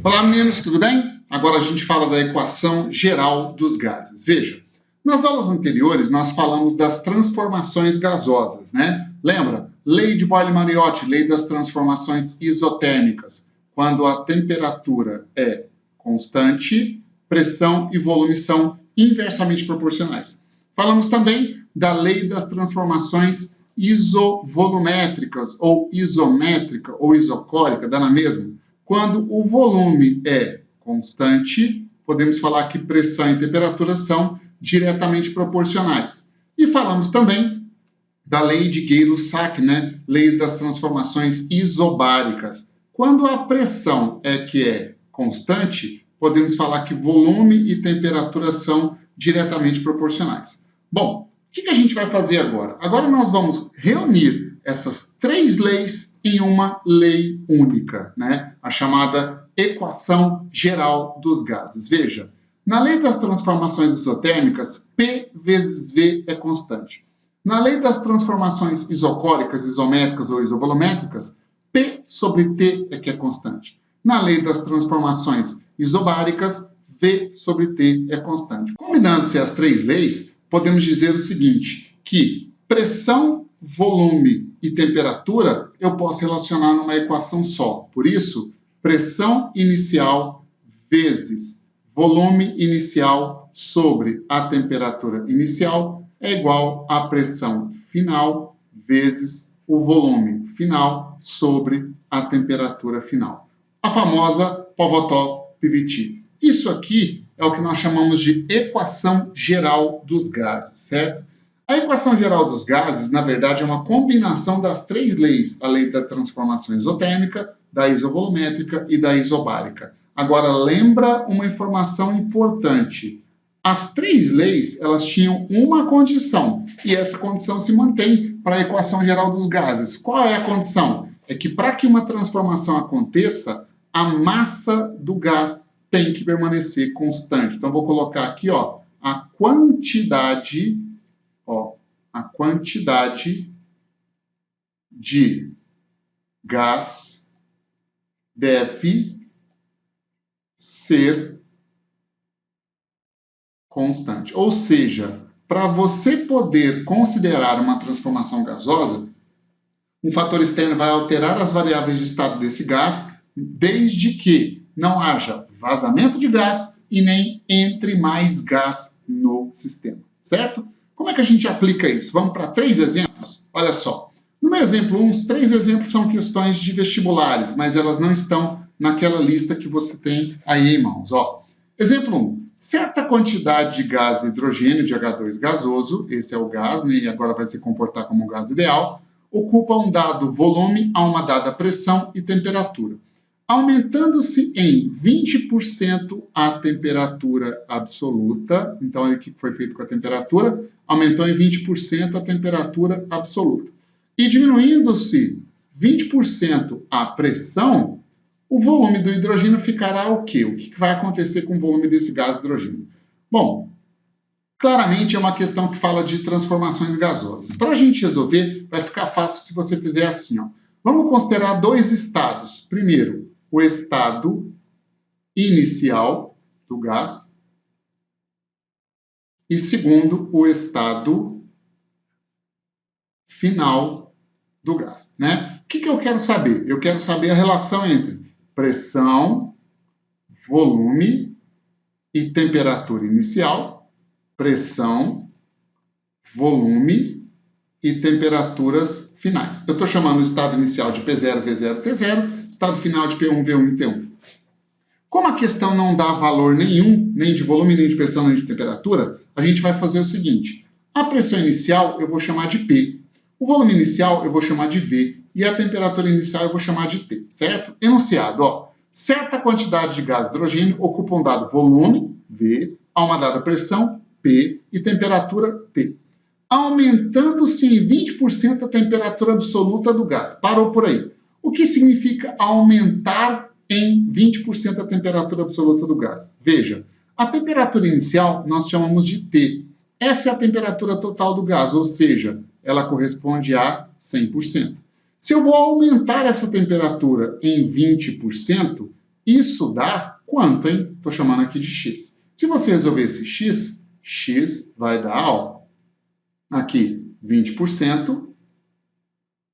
Olá, meninos, tudo bem? Agora a gente fala da equação geral dos gases. Veja, nas aulas anteriores nós falamos das transformações gasosas, né? Lembra? Lei de Boyle-Mariotti, lei das transformações isotérmicas. Quando a temperatura é constante, pressão e volume são inversamente proporcionais. Falamos também da lei das transformações isovolumétricas, ou isométrica, ou isocórica, dá na mesma. Quando o volume é constante, podemos falar que pressão e temperatura são diretamente proporcionais. E falamos também da lei de Gay-Lussac, né? Lei das transformações isobáricas. Quando a pressão é constante, podemos falar que volume e temperatura são diretamente proporcionais. Bom, o que a gente vai fazer agora? Agora nós vamos reunir essas três leis em uma lei única, né? A chamada equação geral dos gases. Veja, na lei das transformações isotérmicas, P vezes V é constante. Na lei das transformações isocóricas, isométricas ou isovolumétricas, P sobre T é que é constante. Na lei das transformações isobáricas, V sobre T é constante. Combinando-se as três leis, podemos dizer o seguinte, que pressão, volume e temperatura eu posso relacionar numa equação só. Por isso, pressão inicial vezes volume inicial sobre a temperatura inicial é igual à pressão final vezes o volume final sobre a temperatura final. A famosa Pavlov-Piviti. Isso aqui é o que nós chamamos de equação geral dos gases, certo? A equação geral dos gases, na verdade, é uma combinação das três leis, a lei da transformação isotérmica, da isovolumétrica e da isobárica. Agora, lembra uma informação importante. As três leis, elas tinham uma condição, e essa condição se mantém para a equação geral dos gases. Qual é a condição? É que para que uma transformação aconteça, a massa do gás tem que permanecer constante. Então, vou colocar aqui, ó, a quantidade de gás deve ser constante. Ou seja, para você poder considerar uma transformação gasosa, um fator externo vai alterar as variáveis de estado desse gás, desde que não haja vazamento de gás e nem entre mais gás no sistema, certo? Como é que a gente aplica isso? Vamos para três exemplos? Olha só. No meu exemplo 1, os três exemplos são questões de vestibulares, mas elas não estão naquela lista que você tem aí em mãos. Ó. Exemplo 1. Certa quantidade de gás hidrogênio de H2 gasoso, esse é o gás, né, e agora vai se comportar como um gás ideal, ocupa um dado volume a uma dada pressão e temperatura. Aumentando-se em 20% a temperatura absoluta, então olha o que foi feito com a temperatura, aumentou em 20% a temperatura absoluta. E diminuindo-se 20% a pressão, o volume do hidrogênio ficará o quê? O que vai acontecer com o volume desse gás hidrogênio? Bom, claramente é uma questão que fala de transformações gasosas. Para a gente resolver, vai ficar fácil se você fizer assim. Ó. Vamos considerar dois estados. Primeiro, o estado inicial do gás e segundo, o estado final do gás. Né? O que eu quero saber? Eu quero saber a relação entre pressão, volume e temperatura inicial, pressão, volume e temperaturas finais. Eu estou chamando o estado inicial de P0, V0, T0, estado final de P1, V1 e T1. Como a questão não dá valor nenhum, nem de volume, nem de pressão, nem de temperatura, a gente vai fazer o seguinte. A pressão inicial eu vou chamar de P, o volume inicial eu vou chamar de V e a temperatura inicial eu vou chamar de T, certo? Enunciado, ó. Certa quantidade de gás hidrogênio ocupa um dado volume, V, a uma dada pressão, P, e temperatura, T. Aumentando-se em 20% a temperatura absoluta do gás. Parou por aí. O que significa aumentar em 20% a temperatura absoluta do gás? Veja, a temperatura inicial nós chamamos de T. Essa é a temperatura total do gás, ou seja, ela corresponde a 100%. Se eu vou aumentar essa temperatura em 20%, isso dá quanto, hein? Estou chamando aqui de x. Se você resolver esse x, x vai dar, ó, aqui 20%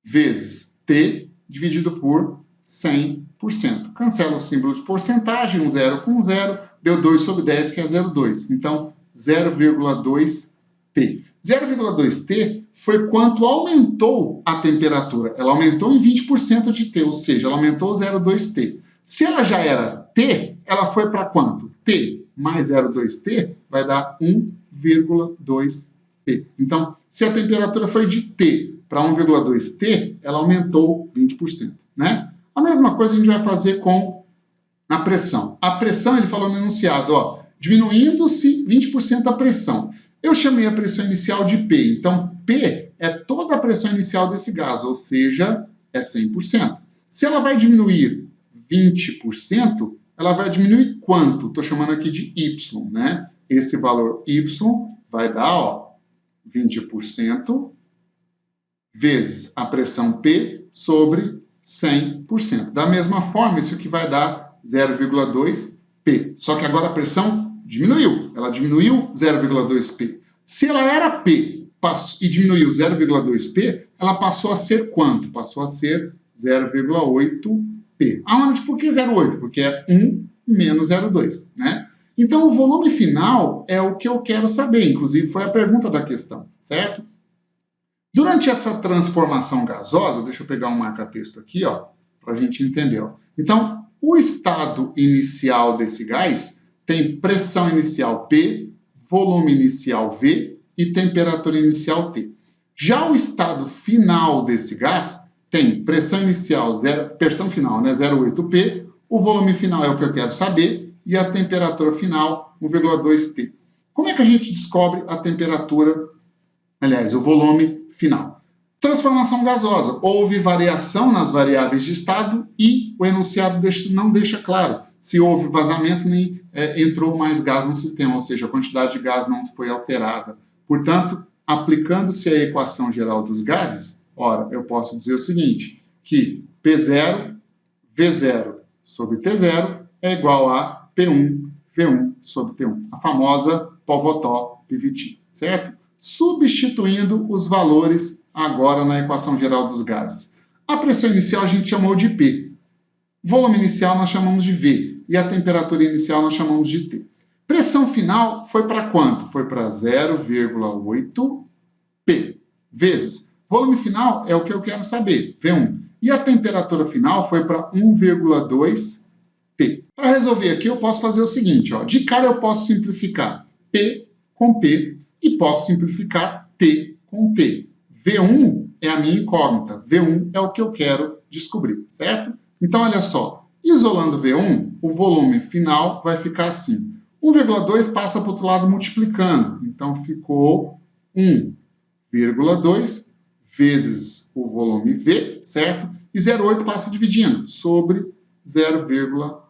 vezes t dividido por 100%. Cancela o símbolo de porcentagem, um zero com zero, deu 2 sobre 10, que é 0,2. Então, 0,2t. 0,2t foi quanto aumentou a temperatura. Ela aumentou em 20% de t, ou seja, ela aumentou 0,2t. Se ela já era t, ela foi para quanto? t mais 0,2t vai dar 1,2t. Então, se a temperatura foi de t para 1,2t, ela aumentou 20%, né? A mesma coisa a gente vai fazer com a pressão. A pressão, ele falou no enunciado, ó, diminuindo-se 20% a pressão. Eu chamei a pressão inicial de P, então P é toda a pressão inicial desse gás, ou seja, é 100%. Se ela vai diminuir 20%, ela vai diminuir quanto? Estou chamando aqui de Y, né? Esse valor Y vai dar, ó, 20% vezes a pressão P sobre 100%. Da mesma forma, isso aqui vai dar 0,2P. Só que agora a pressão diminuiu. Ela diminuiu 0,2P. Se ela era P e diminuiu 0,2P, ela passou a ser quanto? Passou a ser 0,8P. Aonde? Por que 0,8? Porque é 1 menos 0,2, né? Então, o volume final é o que eu quero saber. Inclusive, foi a pergunta da questão, certo? Durante essa transformação gasosa, deixa eu pegar um marca-texto aqui, ó, para a gente entender. Ó. Então, o estado inicial desse gás tem pressão inicial P, volume inicial V e temperatura inicial T. Já o estado final desse gás tem pressão inicial, pressão final, né, 0,8P, o volume final é o que eu quero saber e a temperatura final, 1,2T. Como é que a gente descobre a temperatura, aliás, o volume final? Transformação gasosa. Houve variação nas variáveis de estado e o enunciado não deixa claro se houve vazamento nem entrou mais gás no sistema, ou seja, a quantidade de gás não foi alterada. Portanto, aplicando-se a equação geral dos gases, ora, eu posso dizer o seguinte, que P0, V0 sobre T0 é igual a P1, V1 sobre T1, a famosa Povotó-Piviti, certo? Substituindo os valores agora na equação geral dos gases. A pressão inicial a gente chamou de P, volume inicial nós chamamos de V e a temperatura inicial nós chamamos de T. Pressão final foi para quanto? Foi para 0,8P vezes. Volume final é o que eu quero saber, V1. E a temperatura final foi para 1,2T. Para resolver aqui eu posso fazer o seguinte, ó, de cara eu posso simplificar P com P e posso simplificar T com T. V1 é a minha incógnita, V1 é o que eu quero descobrir, certo? Então, olha só, isolando V1, o volume final vai ficar assim. 1,2 passa para o outro lado multiplicando, então ficou 1,2 vezes o volume V, certo? E 0,8 passa dividindo, sobre 0,8.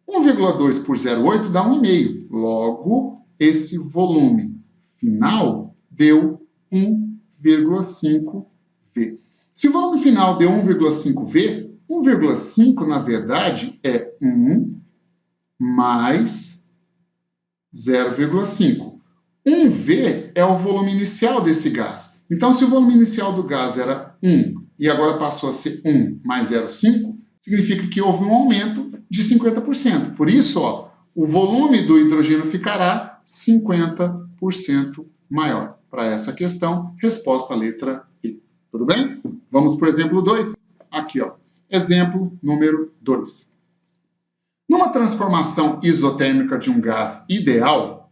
1,2 por 0,8 dá 1,5. Logo, esse volume final deu 1,5V. Se o volume final deu 1,5V, 1,5 na verdade é 1 mais 0,5. 1V é o volume inicial desse gás. Então, se o volume inicial do gás era 1 e agora passou a ser 1 mais 0,5, significa que houve um aumento de 50%. Por isso, ó, o volume do hidrogênio ficará 50% maior. Para essa questão, resposta letra E. Tudo bem? Vamos para o exemplo 2. Aqui, ó. Exemplo número 2. Numa transformação isotérmica de um gás ideal,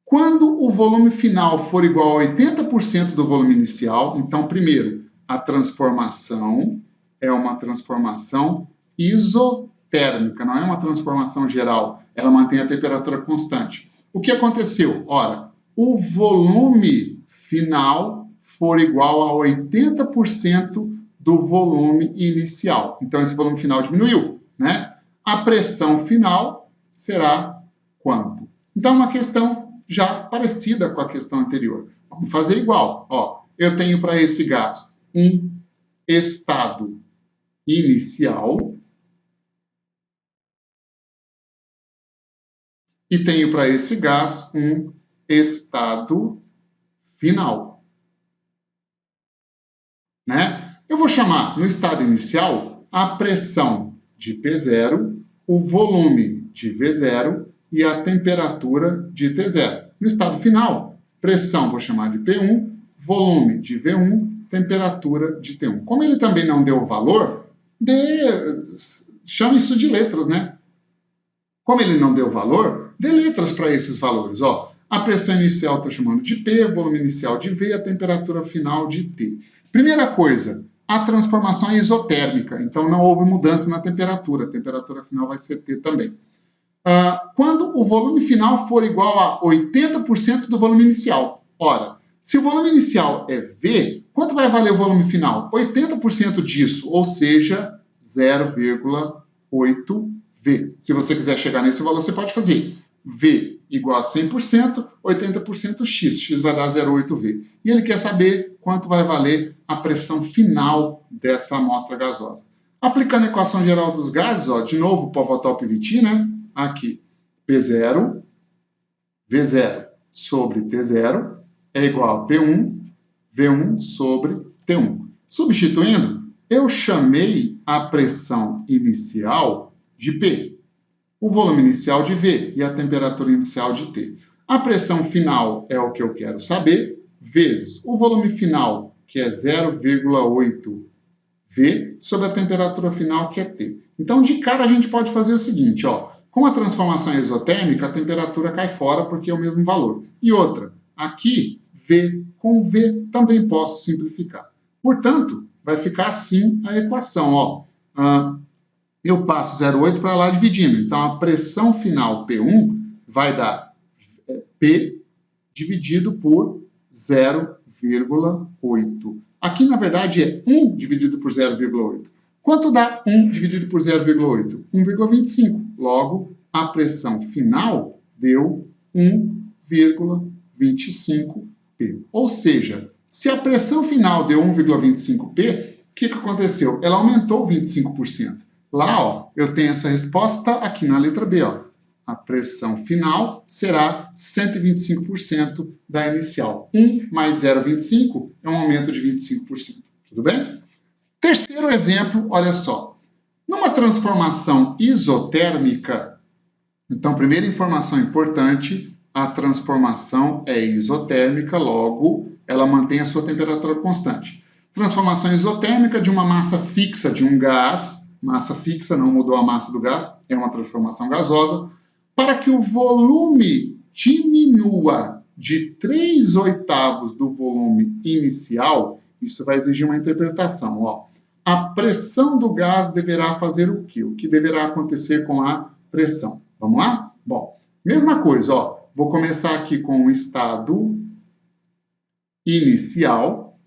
quando o volume final for igual a 80% do volume inicial, então, primeiro, a transformação é uma transformação isotérmica, não é uma transformação geral, ela mantém a temperatura constante. O que aconteceu? Ora, o volume final for igual a 80% do volume inicial. Então, esse volume final diminuiu, né? A pressão final será quanto? Então, uma questão já parecida com a questão anterior. Vamos fazer igual. Ó, eu tenho para esse gás um estado inicial e tenho para esse gás um estado final, né? Eu vou chamar no estado inicial a pressão de P0, o volume de V0 e a temperatura de T0. No estado final, pressão vou chamar de P1, volume de V1, temperatura de T1. Como ele também não deu o valor, chama isso de letras, né? Como ele não deu valor, dê letras para esses valores. Ó, a pressão inicial estou chamando de P, volume inicial de V, a temperatura final de T. Primeira coisa, a transformação é isotérmica, então não houve mudança na temperatura. A temperatura final vai ser T também. Quando o volume final for igual a 80% do volume inicial. Ora, se o volume inicial é V, quanto vai valer o volume final? 80% disso, ou seja, 0,8 V. Se você quiser chegar nesse valor, você pode fazer V igual a 100%, 80% X. X vai dar 0,8 V. E ele quer saber quanto vai valer a pressão final dessa amostra gasosa. Aplicando a equação geral dos gases, ó, de novo, para voltar ao PVT, né? Aqui, P0, V0 sobre T0 é igual a P1, V1 sobre T1. Substituindo, eu chamei a pressão inicial de P, o volume inicial de V e a temperatura inicial de T. A pressão final é o que eu quero saber, vezes o volume final, que é 0,8 V, sobre a temperatura final, que é T. Então, de cara, a gente pode fazer o seguinte, ó, com a transformação isotérmica, a temperatura cai fora porque é o mesmo valor. E outra, aqui, V com V também posso simplificar. Portanto, vai ficar assim a equação, ó. Eu passo 0,8 para lá dividindo. Então, a pressão final P1 vai dar P dividido por 0,8. Aqui, na verdade, é 1 dividido por 0,8. Quanto dá 1 dividido por 0,8? 1,25. Logo, a pressão final deu 1,25 P. Ou seja, se a pressão final deu 1,25 P, o que aconteceu? Ela aumentou 25%. Lá, ó, eu tenho essa resposta aqui na letra B, ó. A pressão final será 125% da inicial. 1 mais 0,25 é um aumento de 25%. Tudo bem? Terceiro exemplo, olha só. Numa transformação isotérmica, então, primeira informação importante, a transformação é isotérmica, logo, ela mantém a sua temperatura constante. Transformação isotérmica de uma massa fixa de um gás, massa fixa, não mudou a massa do gás, é uma transformação gasosa, para que o volume diminua de 3/8 do volume inicial, isso vai exigir uma interpretação. Ó. A pressão do gás deverá fazer o quê? O que deverá acontecer com a pressão? Vamos lá? Bom, mesma coisa, ó. Vou começar aqui com o estado inicial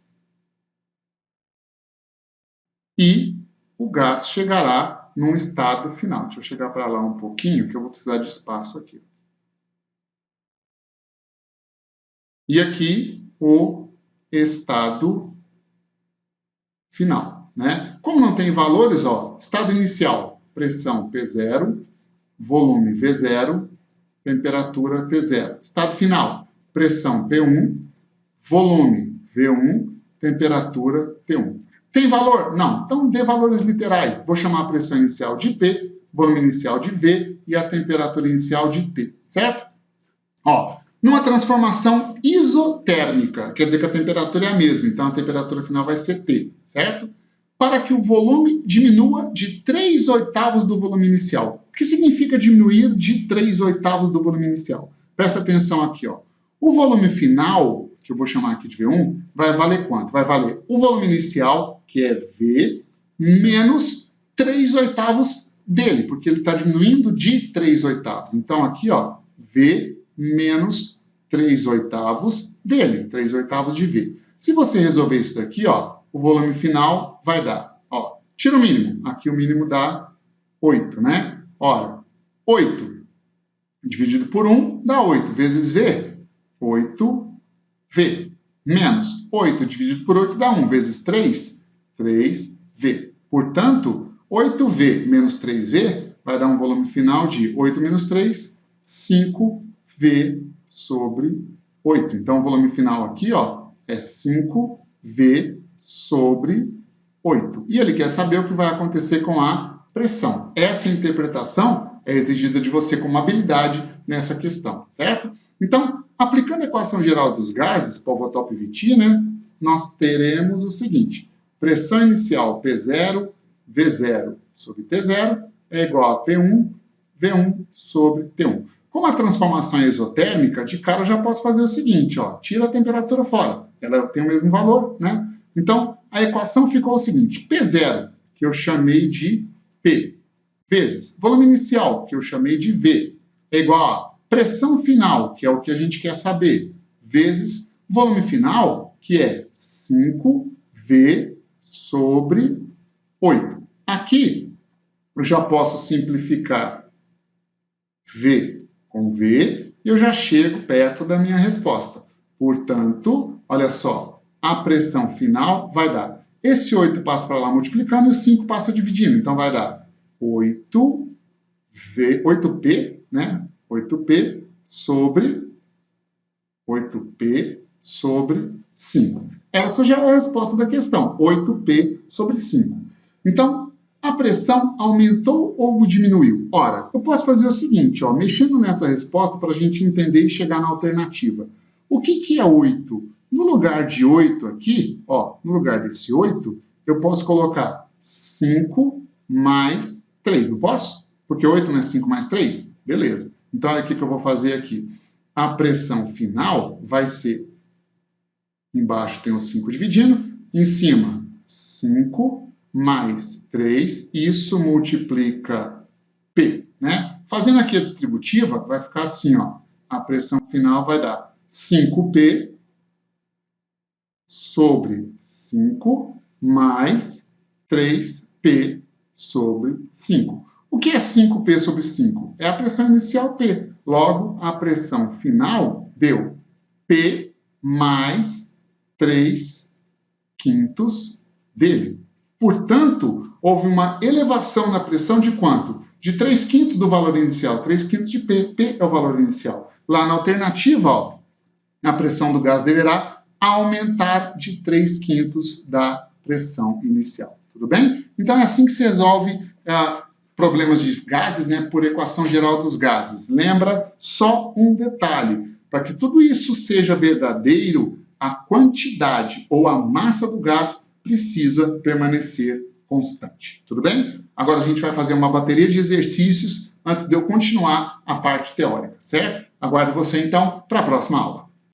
e o gás chegará num estado final. Deixa eu chegar para lá um pouquinho, que eu vou precisar de espaço aqui. E aqui o estado final, né? Como não tem valores, ó, estado inicial, pressão P0, volume V0, temperatura T0. Estado final, pressão P1, volume V1, temperatura T1. Tem valor? Não. Então, dê valores literais. Vou chamar a pressão inicial de P, volume inicial de V e a temperatura inicial de T, certo? Ó, numa transformação isotérmica, quer dizer que a temperatura é a mesma, então a temperatura final vai ser T, certo? Para que o volume diminua de 3/8 do volume inicial. O que significa diminuir de 3/8 do volume inicial? Presta atenção aqui, ó. O volume final, que eu vou chamar aqui de V1, vai valer quanto? Vai valer o volume inicial, que é V, menos 3/8 dele, porque ele está diminuindo de 3/8. Então, aqui, ó, V menos 3/8 dele, 3/8 de V. Se você resolver isso daqui, ó, o volume final vai dar, ó, tira o mínimo, aqui o mínimo dá 8, né? Ora, 8 dividido por 1 dá 8, vezes V, 8V. menos 8 dividido por 8 dá 1 vezes 3, 3V. Portanto, 8V menos 3V vai dar um volume final de 8 menos 3, 5V sobre 8. Então, o volume final aqui ó, é 5V sobre 8. E ele quer saber o que vai acontecer com a pressão. Essa interpretação é exigida de você como habilidade nessa questão, certo? Então, aplicando a equação geral dos gases, Pov-Top e Vitti, né, nós teremos o seguinte: pressão inicial P0, V0 sobre T0 é igual a P1, V1 sobre T1. Como a transformação é isotérmica, de cara eu já posso fazer o seguinte, ó, tira a temperatura fora, ela tem o mesmo valor, né? Então, a equação ficou o seguinte: P0, que eu chamei de P, vezes volume inicial, que eu chamei de V, é igual a pressão final, que é o que a gente quer saber, vezes volume final, que é 5V sobre 8. Aqui, eu já posso simplificar V com V e eu já chego perto da minha resposta. Portanto, olha só, a pressão final vai dar, esse 8 passa para lá multiplicando e o 5 passa dividindo, então vai dar 8P, né? 8P sobre 5. Essa já é a resposta da questão, 8P sobre 5. Então, a pressão aumentou ou diminuiu? Ora, eu posso fazer o seguinte, ó, mexendo nessa resposta para a gente entender e chegar na alternativa. O que é 8? No lugar de 8 aqui, ó, no lugar desse 8, eu posso colocar 5 mais 3, não posso? Porque 8 não é 5 mais 3? Beleza. Então, olha o que eu vou fazer aqui. A pressão final vai ser, embaixo tem o 5 dividindo, em cima 5 mais 3, isso multiplica P, né? Fazendo aqui a distributiva, vai ficar assim, ó, a pressão final vai dar 5P sobre 5 mais 3P sobre 5. O que é 5P sobre 5? É a pressão inicial P. Logo, a pressão final deu P mais 3/5 dele. Portanto, houve uma elevação na pressão de quanto? De 3/5 do valor inicial. 3/5 de P. P é o valor inicial. Lá na alternativa, ó, a pressão do gás deverá aumentar de 3/5 da pressão inicial. Tudo bem? Então, é assim que se resolve problemas de gases, né, por equação geral dos gases. Lembra só um detalhe: para que tudo isso seja verdadeiro, a quantidade ou a massa do gás precisa permanecer constante. Tudo bem? Agora a gente vai fazer uma bateria de exercícios antes de eu continuar a parte teórica, certo? Aguardo você então para a próxima aula.